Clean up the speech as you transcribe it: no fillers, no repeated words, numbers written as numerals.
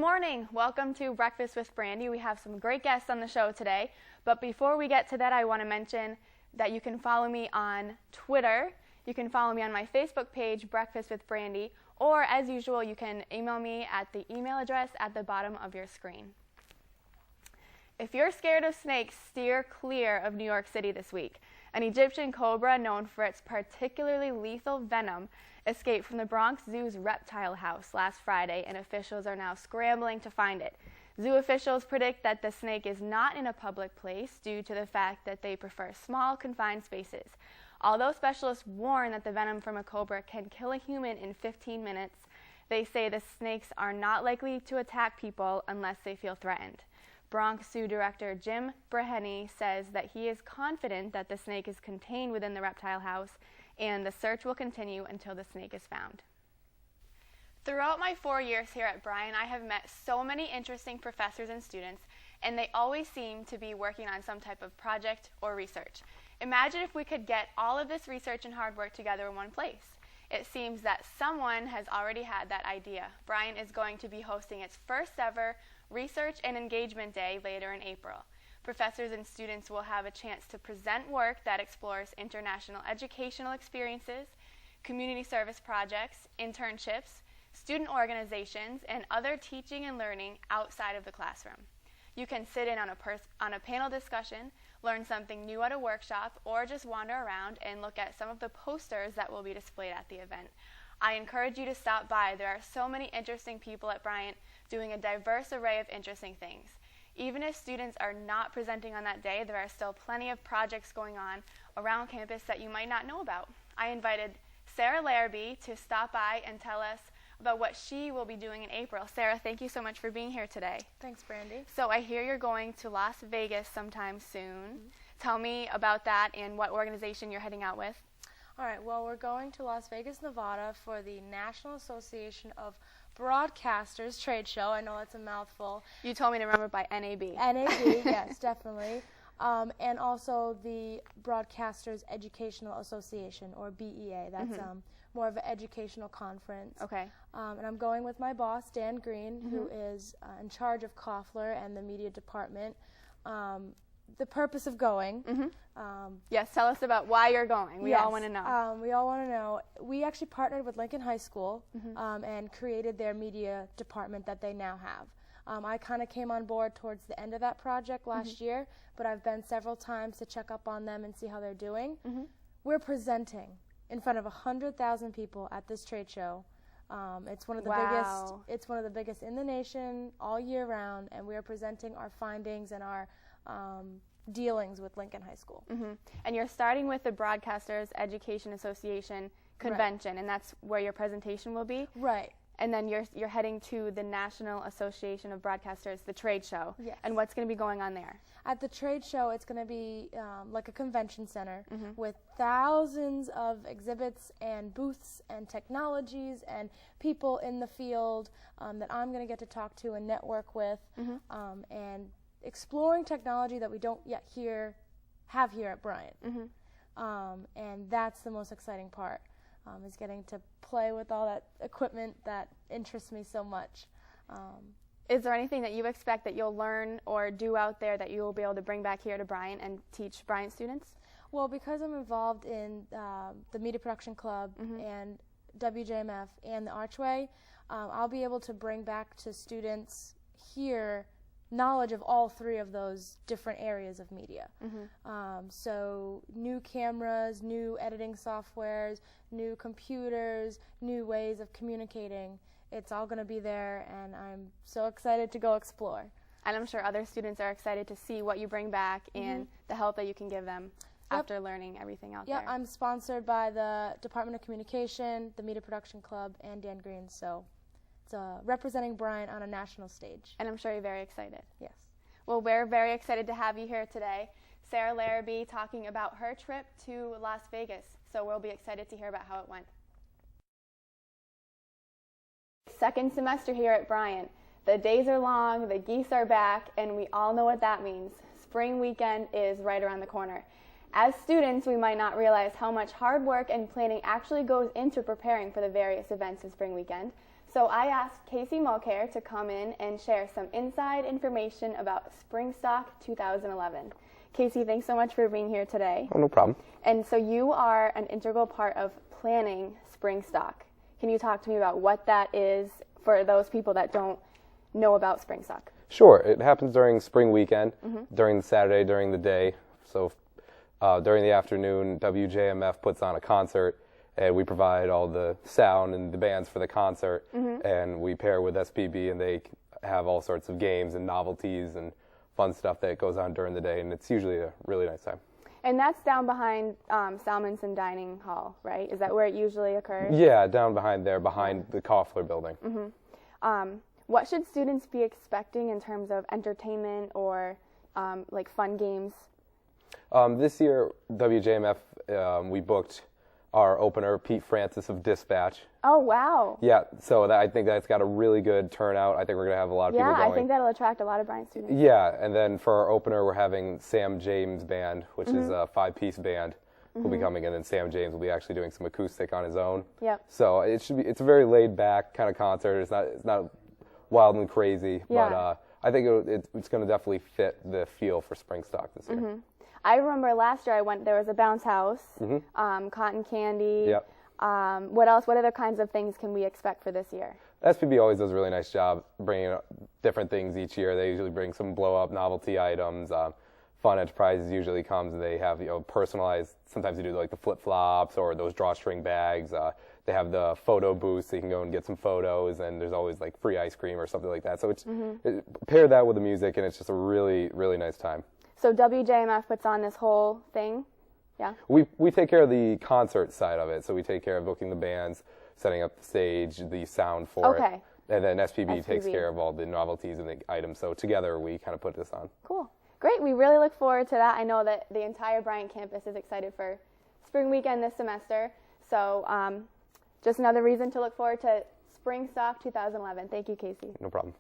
morning. Welcome to Breakfast with Brandy. We have some great guests on the show today. But before we get to that, I want to mention that you can follow me on Twitter. You can follow me on my Facebook page, Breakfast with Brandy. Or, as usual, you can email me at the email address at the bottom of your screen. If you're scared of snakes, steer clear of New York City this week. An Egyptian cobra known for its particularly lethal venom escaped from the Bronx Zoo's reptile house last Friday, and officials are now scrambling to find it. Zoo officials predict that the snake is not in a public place due to the fact that they prefer small, confined spaces. Although specialists warn that the venom from a cobra can kill a human in 15 minutes, they say the snakes are not likely to attack people unless they feel threatened. Bronx Zoo Director Jim Breheny says that he is confident that the snake is contained within the reptile house, and the search will continue until the snake is found. Throughout my 4 years here at Bryan, I have met so many interesting professors and students, and they always seem to be working on some type of project or research. Imagine if we could get all of this research and hard work together in one place. It seems that someone has already had that idea. Bryan is going to be hosting its first ever Research and Engagement Day later in April. Professors and students will have a chance to present work that explores international educational experiences, community service projects, internships, student organizations, and other teaching and learning outside of the classroom. You can sit in on a panel discussion, learn something new at a workshop, or just wander around and look at some of the posters that will be displayed at the event. I encourage you to stop by. There are so many interesting people at Bryant doing a diverse array of interesting things. Even if students are not presenting on that day, there are still plenty of projects going on around campus that you might not know about. I invited Sarah Larrabee to stop by and tell us about what she will be doing in April. Sarah, thank you so much for being here today. Thanks, Brandy. So I hear you're going to Las Vegas sometime soon. Tell me about that and what organization you're heading out with. All right, well, we're going to Las Vegas, Nevada for the National Association of Broadcasters trade show. I know that's a mouthful. You told me to remember by NAB. NAB, yes, definitely. And also the Broadcasters Educational Association, or BEA. That's more of an educational conference. Okay. And I'm going with my boss, Dan Green, who is in charge of Koffler and the media department. The purpose of going. Yes, tell us about why you're going. We all want to know. We all want to know. We actually partnered with Lincoln High School and created their media department that they now have. I kind of came on board towards the end of that project last year, but I've been several times to check up on them and see how they're doing. We're presenting in front of 100,000 people at this trade show. It's one of the biggest. It's one of the biggest in the nation all year round, and we are presenting our findings and our dealings with Lincoln High School. And you're starting with the Broadcasters Education Association convention, and that's where your presentation will be? Right. And then you're heading to the National Association of Broadcasters, the trade show. Yes. And what's going to be going on there? At the trade show, it's going to be like a convention center with thousands of exhibits and booths and technologies and people in the field that I'm going to get to talk to and network with, and exploring technology that we don't yet have here at Bryant. And that's the most exciting part, is getting to play with all that equipment that interests me so much. Is there anything that you expect that you'll learn or do out there that you will be able to bring back here to Bryant and teach Bryant students? Well, because I'm involved in the Media Production Club and WJMF and the Archway, I'll be able to bring back to students here knowledge of all three of those different areas of media. So new cameras, new editing softwares, new computers, new ways of communicating. It's all going to be there, and I'm so excited to go explore. And I'm sure other students are excited to see what you bring back and the help that you can give them after learning everything out there. Yeah, I'm sponsored by the Department of Communication, the Media Production Club, and Dan Green, so it's representing Bryant on a national stage. And I'm sure you're very excited. Yes. Well, we're very excited to have you here today. Sarah Larrabee talking about her trip to Las Vegas. So we'll be excited to hear about how it went. Second semester here at Bryant. The days are long, the geese are back, and we all know what that means. Spring weekend is right around the corner. As students, we might not realize how much hard work and planning actually goes into preparing for the various events of spring weekend. So I asked Casey Mulcair to come in and share some inside information about Springstock 2011. Casey, thanks so much for being here today. Oh, no problem. And so you are an integral part of planning Springstock. Can you talk to me about what that is for those people that don't know about Springstock? Sure. It happens during spring weekend, during the Saturday, during the day. So during the afternoon, WJMF puts on a concert, and we provide all the sound and the bands for the concert, and we pair with SPB, and they have all sorts of games and novelties and fun stuff that goes on during the day, and it's usually a really nice time. And that's down behind Salmonson Dining Hall, right? Is that where it usually occurs? Yeah, down behind there, behind the Koffler building. What should students be expecting in terms of entertainment or like fun games? This year, WJMF, we booked our opener, Pete Francis of Dispatch. Oh, wow. Yeah, so I think that's got a really good turnout. I think we're going to have a lot of people going. Yeah, I think that'll attract a lot of Bryant students. Yeah, and then for our opener, we're having Sam James Band, which is a 5-piece band, who'll be coming in, and Sam James will be actually doing some acoustic on his own. Yep. So it's a very laid-back kind of concert. It's not wild and crazy, but I think it's going to definitely fit the feel for Springstock this year. I remember last year I went, there was a bounce house, cotton candy. Yep. What else? What other kinds of things can we expect for this year? SPB always does a really nice job bringing different things each year. They usually bring some blow-up novelty items. Fun Enterprises usually comes and they have personalized. Sometimes they do like the flip-flops or those drawstring bags. They have the photo booth so you can go and get some photos, and there's always like free ice cream or something like that. So pair that with the music, and it's just a really, really nice time. So WJMF puts on this whole thing? Yeah. We take care of the concert side of it. So we take care of booking the bands, setting up the stage, the sound for it. And then SPB takes care of all the novelties and the items. So together we kind of put this on. Cool. Great. We really look forward to that. I know that the entire Bryant campus is excited for spring weekend this semester. So just another reason to look forward to Springstock 2011. Thank you, Casey. No problem.